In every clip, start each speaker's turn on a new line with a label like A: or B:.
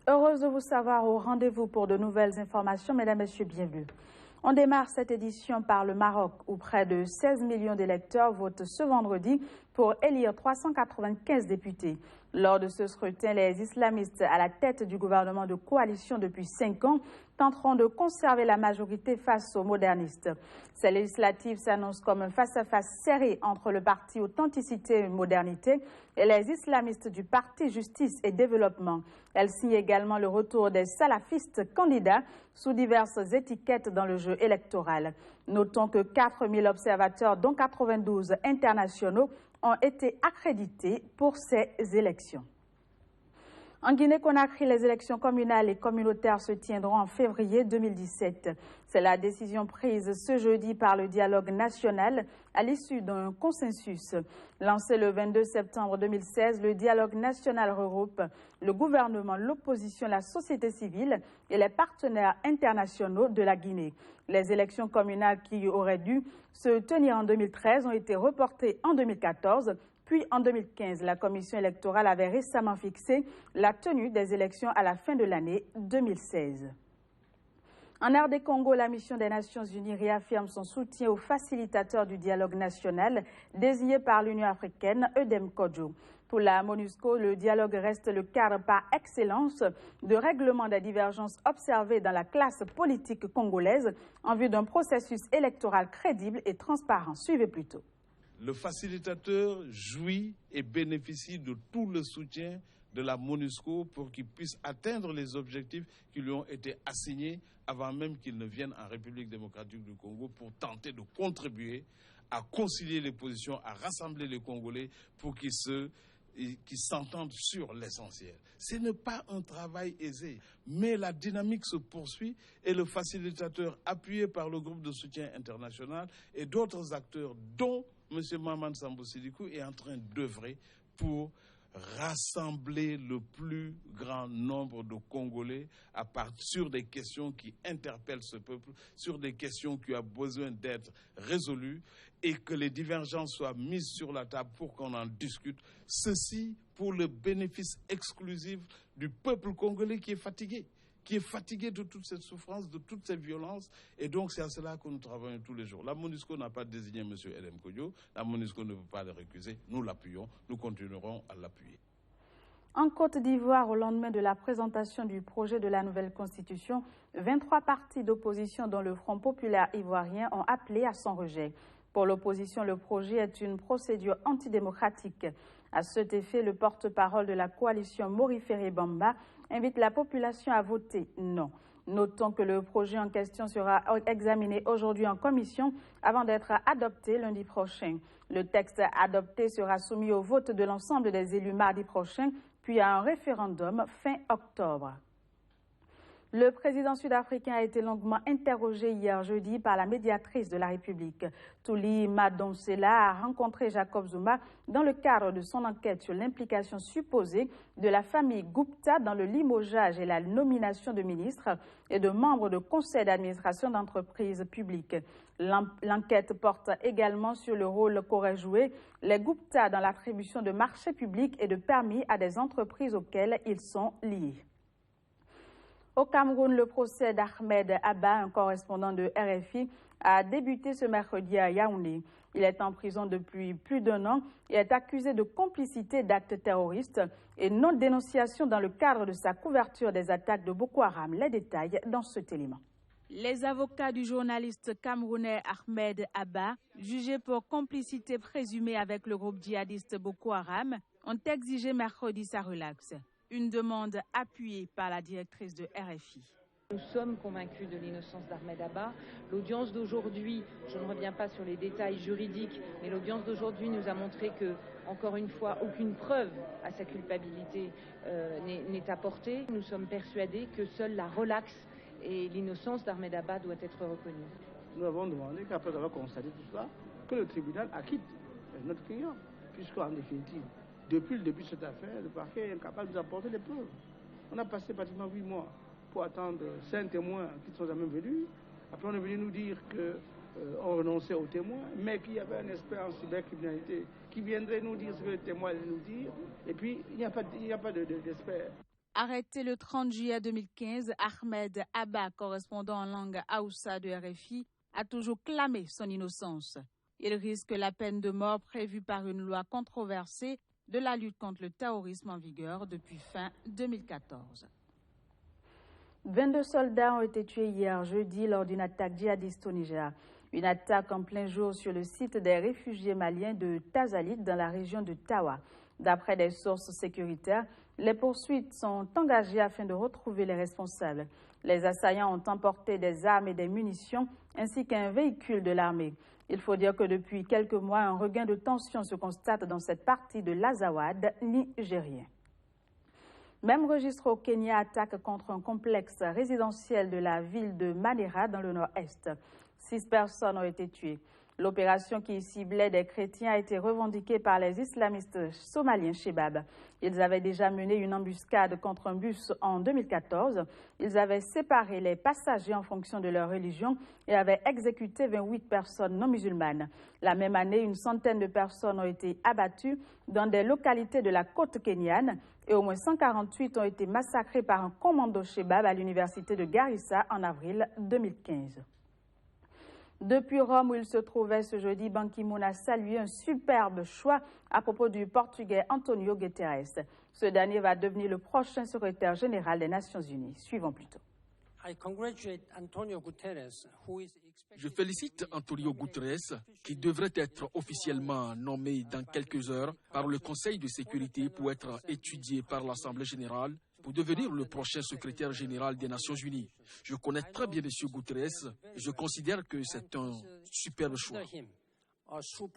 A: Heureuse de vous savoir au rendez-vous pour de nouvelles informations. Mesdames, Messieurs, bienvenue. On démarre cette édition par le Maroc, où près de 16 millions d'électeurs votent ce vendredi pour élire 395 députés. Lors de ce scrutin, les islamistes à la tête du gouvernement de coalition depuis 5 ans tenteront de conserver la majorité face aux modernistes. Ces législatives s'annoncent comme un face-à-face serré entre le parti Authenticité et Modernité et les islamistes du parti Justice et Développement. Elles signent également le retour des salafistes candidats sous diverses étiquettes dans le jeu électoral. Notons que 4000 observateurs, dont 92 internationaux, ont été accrédités pour ces élections. En Guinée-Conakry, les élections communales et communautaires se tiendront en février 2017. C'est la décision prise ce jeudi par le dialogue national à l'issue d'un consensus. Lancé le 22 septembre 2016, le dialogue national regroupe le gouvernement, l'opposition, la société civile et les partenaires internationaux de la Guinée. Les élections communales qui auraient dû se tenir en 2013 ont été reportées en 2014. Puis en 2015, la commission électorale avait récemment fixé la tenue des élections à la fin de l'année 2016. En RD Congo, la mission des Nations Unies réaffirme son soutien aux facilitateurs du dialogue national désigné par l'Union africaine, Edem Kodjo. Pour la MONUSCO, le dialogue reste le cadre par excellence de règlement des divergences observées dans la classe politique congolaise en vue d'un processus électoral crédible et transparent. Suivez plutôt.
B: Le facilitateur jouit et bénéficie de tout le soutien de la MONUSCO pour qu'il puisse atteindre les objectifs qui lui ont été assignés avant même qu'il ne vienne en République démocratique du Congo pour tenter de contribuer à concilier les positions, à rassembler les Congolais pour qu'ils s'entendent sur l'essentiel. Ce n'est pas un travail aisé, mais la dynamique se poursuit et le facilitateur, appuyé par le groupe de soutien international et d'autres acteurs, dont M. Maman Sambou Sidikou, est en train d'œuvrer pour rassembler le plus grand nombre de Congolais sur des questions qui interpellent ce peuple, sur des questions qui ont besoin d'être résolues et que les divergences soient mises sur la table pour qu'on en discute. Ceci pour le bénéfice exclusif du peuple congolais qui est fatigué de toute cette souffrance, de toutes ces violences. Et donc, c'est à cela que nous travaillons tous les jours. La MONUSCO n'a pas désigné M. Edem Kodjo. La MONUSCO ne peut pas le récuser. Nous l'appuyons. Nous continuerons à l'appuyer.
A: En Côte d'Ivoire, au lendemain de la présentation du projet de la nouvelle constitution, 23 partis d'opposition, dont le Front populaire ivoirien, ont appelé à son rejet. Pour l'opposition, le projet est une procédure antidémocratique. À cet effet, le porte-parole de la coalition Mori Ferré Bamba invite la population à voter non. Notons que le projet en question sera examiné aujourd'hui en commission avant d'être adopté lundi prochain. Le texte adopté sera soumis au vote de l'ensemble des élus mardi prochain, puis à un référendum fin octobre. Le président sud-africain a été longuement interrogé hier jeudi par la médiatrice de la République. Thuli Madonsela a rencontré Jacob Zuma dans le cadre de son enquête sur l'implication supposée de la famille Gupta dans le limogeage et la nomination de ministres et de membres de conseils d'administration d'entreprises publiques. L'enquête porte également sur le rôle qu'auraient joué les Gupta dans l'attribution de marchés publics et de permis à des entreprises auxquelles ils sont liés. Au Cameroun, le procès d'Ahmed Abba, un correspondant de RFI, a débuté ce mercredi à Yaoundé. Il est en prison depuis plus d'1 an et est accusé de complicité d'actes terroristes et non-dénonciation dans le cadre de sa couverture des attaques de Boko Haram. Les détails dans cet élément. Les avocats du journaliste camerounais Ahmed Abba, jugé pour complicité présumée avec le groupe djihadiste Boko Haram, ont exigé mercredi sa relaxe. Une demande appuyée par la directrice de RFI.
C: Nous sommes convaincus de l'innocence d'Ahmed Abba. L'audience d'aujourd'hui, je ne reviens pas sur les détails juridiques, mais l'audience d'aujourd'hui nous a montré que, encore une fois, aucune preuve à sa culpabilité n'est apportée. Nous sommes persuadés que seule la relaxe et l'innocence d'Ahmed Abba doit être reconnue.
D: Nous avons demandé qu'après avoir constaté tout cela, que le tribunal acquitte notre client, puisqu'en définitive, depuis le début de cette affaire, le parquet est incapable de nous apporter les preuves. On a passé pratiquement 8 mois pour attendre 5 témoins qui ne sont jamais venus. Après, on est venu nous dire qu'on renonçait aux témoins, mais qu'il y avait un expert en cybercriminalité qui viendrait nous dire ce que les témoins allaient nous dire. Et puis, il n'y a pas d'expert.
A: Arrêté le 30 juillet 2015, Ahmed Abba, correspondant en langue Haoussa de RFI, a toujours clamé son innocence. Il risque la peine de mort prévue par une loi controversée de la lutte contre le terrorisme en vigueur depuis fin 2014. 22 soldats ont été tués hier jeudi lors d'une attaque djihadiste au Niger. Une attaque en plein jour sur le site des réfugiés maliens de Tazalit dans la région de Tawa. D'après des sources sécuritaires, les poursuites sont engagées afin de retrouver les responsables. Les assaillants ont emporté des armes et des munitions ainsi qu'un véhicule de l'armée. Il faut dire que depuis quelques mois, un regain de tension se constate dans cette partie de l'Azawad nigérien. Même registre au Kenya, attaque contre un complexe résidentiel de la ville de Mandera dans le nord-est. 6 personnes ont été tuées. L'opération qui ciblait des chrétiens a été revendiquée par les islamistes somaliens Shebab. Ils avaient déjà mené une embuscade contre un bus en 2014. Ils avaient séparé les passagers en fonction de leur religion et avaient exécuté 28 personnes non musulmanes. La même année, une centaine de personnes ont été abattues dans des localités de la côte kenyane et au moins 148 ont été massacrés par un commando Shebab à l'université de Garissa en avril 2015. Depuis Rome, où il se trouvait ce jeudi, Ban Ki-moon a salué un superbe choix à propos du Portugais Antonio Guterres. Ce dernier va devenir le prochain secrétaire général des Nations Unies. Suivons plutôt.
E: Je félicite Antonio Guterres, qui devrait être officiellement nommé dans quelques heures par le Conseil de sécurité pour être étudié par l'Assemblée générale pour devenir le prochain secrétaire général des Nations Unies. Je connais très bien M. Guterres et je considère que c'est un superbe choix. Son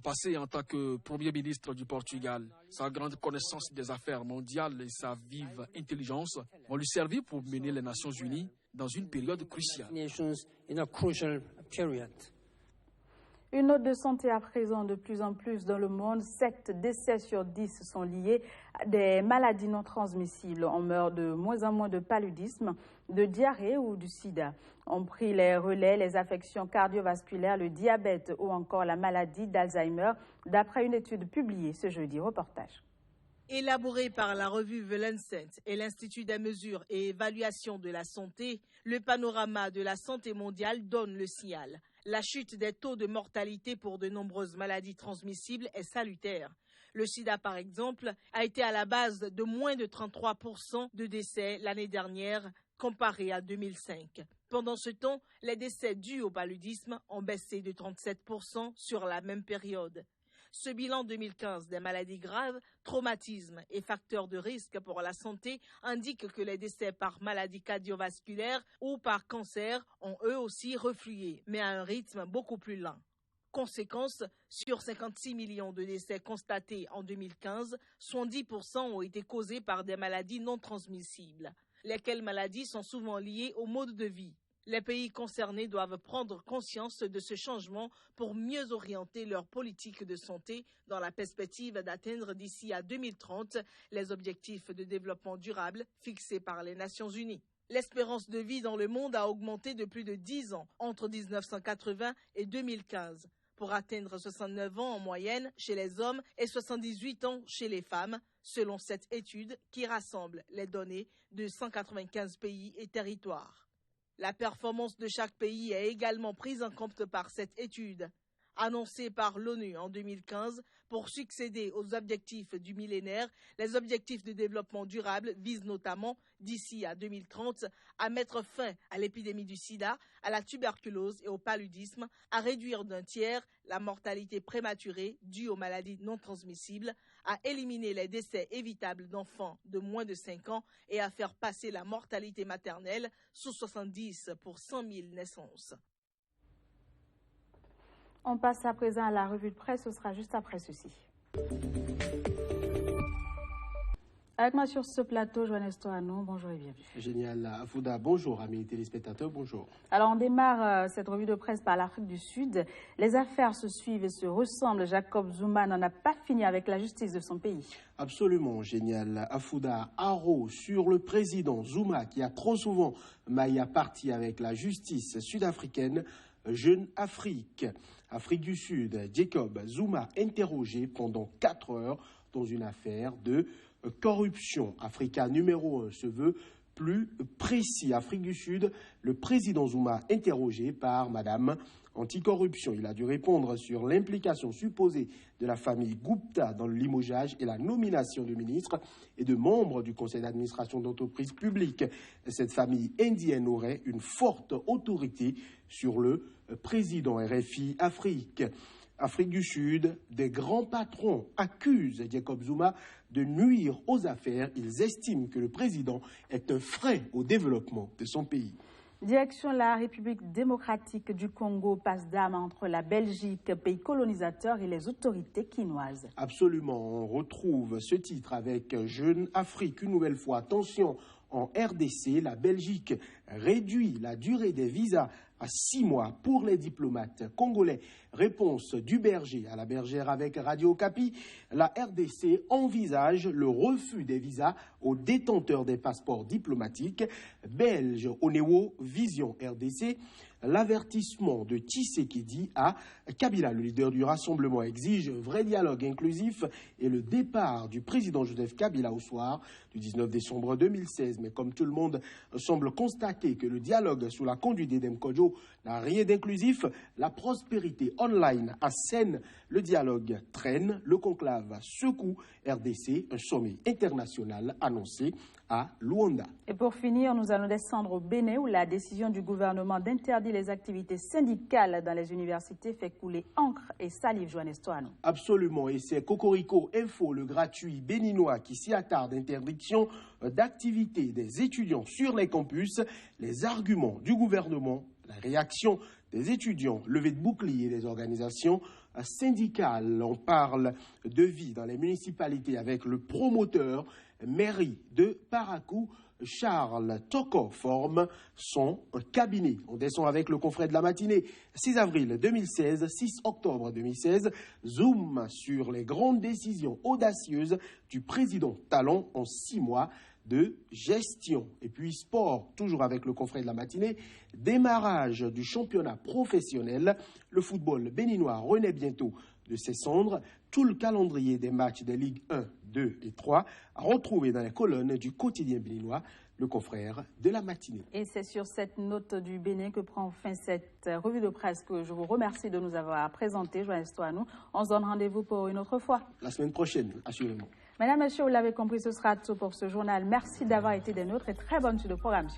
E: passé en tant que Premier ministre du Portugal, sa grande connaissance des affaires mondiales et sa vive intelligence vont lui servir pour mener les Nations Unies dans une période cruciale.
A: Une note de santé à présent de plus en plus dans le monde. 7 décès sur 10 sont liés à des maladies non transmissibles. On meurt de moins en moins de paludisme, de diarrhée ou du sida. On pris les relais, les affections cardiovasculaires, le diabète ou encore la maladie d'Alzheimer, d'après une étude publiée ce jeudi. Reportage.
F: Élaboré par la revue The Lancet et l'Institut des mesures et évaluations de la santé, le panorama de la santé mondiale donne le signal. La chute des taux de mortalité pour de nombreuses maladies transmissibles est salutaire. Le sida, par exemple, a été à la base de moins de 33% de décès l'année dernière, comparé à 2005. Pendant ce temps, les décès dus au paludisme ont baissé de 37% sur la même période. Ce bilan 2015 des maladies graves, traumatismes et facteurs de risque pour la santé indique que les décès par maladie cardiovasculaire ou par cancer ont eux aussi reflué, mais à un rythme beaucoup plus lent. Conséquence, sur 56 millions de décès constatés en 2015, 70% ont été causés par des maladies non transmissibles, lesquelles maladies sont souvent liées au mode de vie. Les pays concernés doivent prendre conscience de ce changement pour mieux orienter leur politique de santé dans la perspective d'atteindre d'ici à 2030 les objectifs de développement durable fixés par les Nations Unies. L'espérance de vie dans le monde a augmenté de plus de 10 ans entre 1980 et 2015 pour atteindre 69 ans en moyenne chez les hommes et 78 ans chez les femmes, selon cette étude qui rassemble les données de 195 pays et territoires. La performance de chaque pays est également prise en compte par cette étude. Annoncée par l'ONU en 2015 pour succéder aux objectifs du millénaire, les objectifs de développement durable visent notamment, d'ici à 2030, à mettre fin à l'épidémie du sida, à la tuberculose et au paludisme, à réduire d'un tiers la mortalité prématurée due aux maladies non transmissibles, à éliminer les décès évitables d'enfants de moins de 5 ans et à faire passer la mortalité maternelle sous 70 pour 100 000 naissances.
A: On passe à présent à la revue de presse, ce sera juste après ceci. Avec moi sur ce plateau, Johannes Toano, bonjour et bienvenue.
G: Génial. Afouda, bonjour amis téléspectateurs, bonjour.
A: Alors on démarre cette revue de presse par l'Afrique du Sud. Les affaires se suivent et se ressemblent. Jacob Zuma n'en a pas fini avec la justice de son pays.
G: Absolument, génial. Afouda, haro sur le président Zuma qui a trop souvent maillé à partie avec la justice sud-africaine. Jeune Afrique. Afrique du Sud, Jacob Zuma interrogé pendant 4 heures dans une affaire de corruption. Africa numéro 1 se veut plus précis. Afrique du Sud, le président Zuma interrogé par Madame Anticorruption. Il a dû répondre sur l'implication supposée de la famille Gupta dans le limogeage et la nomination de ministres et de membres du conseil d'administration d'entreprises publiques. Cette famille indienne aurait une forte autorité sur le président. RFI Afrique. Afrique du Sud, des grands patrons accusent Jacob Zuma de nuire aux affaires. Ils estiment que le président est un frein au développement de son pays.
A: Direction la République démocratique du Congo, passe d'armes entre la Belgique, pays colonisateur, et les autorités quinoises.
G: Absolument, on retrouve ce titre avec Jeune Afrique. Une nouvelle fois, attention, en RDC, la Belgique réduit la durée des visas à 6 mois pour les diplomates congolais. Réponse du berger à la bergère avec Radio Okapi. La RDC envisage le refus des visas aux détenteurs des passeports diplomatiques belges. Onewo Vision RDC. L'avertissement de Tshisekedi à Kabila. Le leader du Rassemblement exige un vrai dialogue inclusif et le départ du président Joseph Kabila au soir du 19 décembre 2016. Mais comme tout le monde semble constater que le dialogue sous la conduite d'Edem Kodjo n'a rien d'inclusif, la prospérité online assène, le dialogue traîne, le conclave secoue RDC, un sommet international annoncé à Luanda.
A: Et pour finir, nous allons descendre au Bénin où la décision du gouvernement d'interdire les activités syndicales dans les universités fait couler encre et salive. Joannes Toano.
G: Absolument, et c'est Cocorico Info, le gratuit béninois, qui s'y attarde. Interdiction d'activités des étudiants sur les campus, les arguments du gouvernement, la réaction des étudiants, levée de boucliers des organisations syndicales. On parle de vie dans les municipalités avec le promoteur mairie de Parakou, Charles Toko, forme son cabinet. On descend avec le confrère de la matinée. 6 avril 2016, 6 octobre 2016, zoom sur les grandes décisions audacieuses du président Talon en 6 mois de gestion. Et puis sport, toujours avec le confrère de la matinée, démarrage du championnat professionnel. Le football béninois renaît bientôt de ses cendres. Tout le calendrier des matchs des Ligues 1, 2 et 3 à retrouver dans les colonnes du quotidien béninois, le confrère de la matinée.
A: Et c'est sur cette note du Bénin que prend fin cette revue de presse que je vous remercie de nous avoir présenté. Joannes Toano. On se donne rendez-vous pour une autre fois.
G: La semaine prochaine, assurément.
A: Mesdames, Messieurs, vous l'avez compris, ce sera tout pour ce journal. Merci d'avoir été des nôtres et très bonne suite de programme.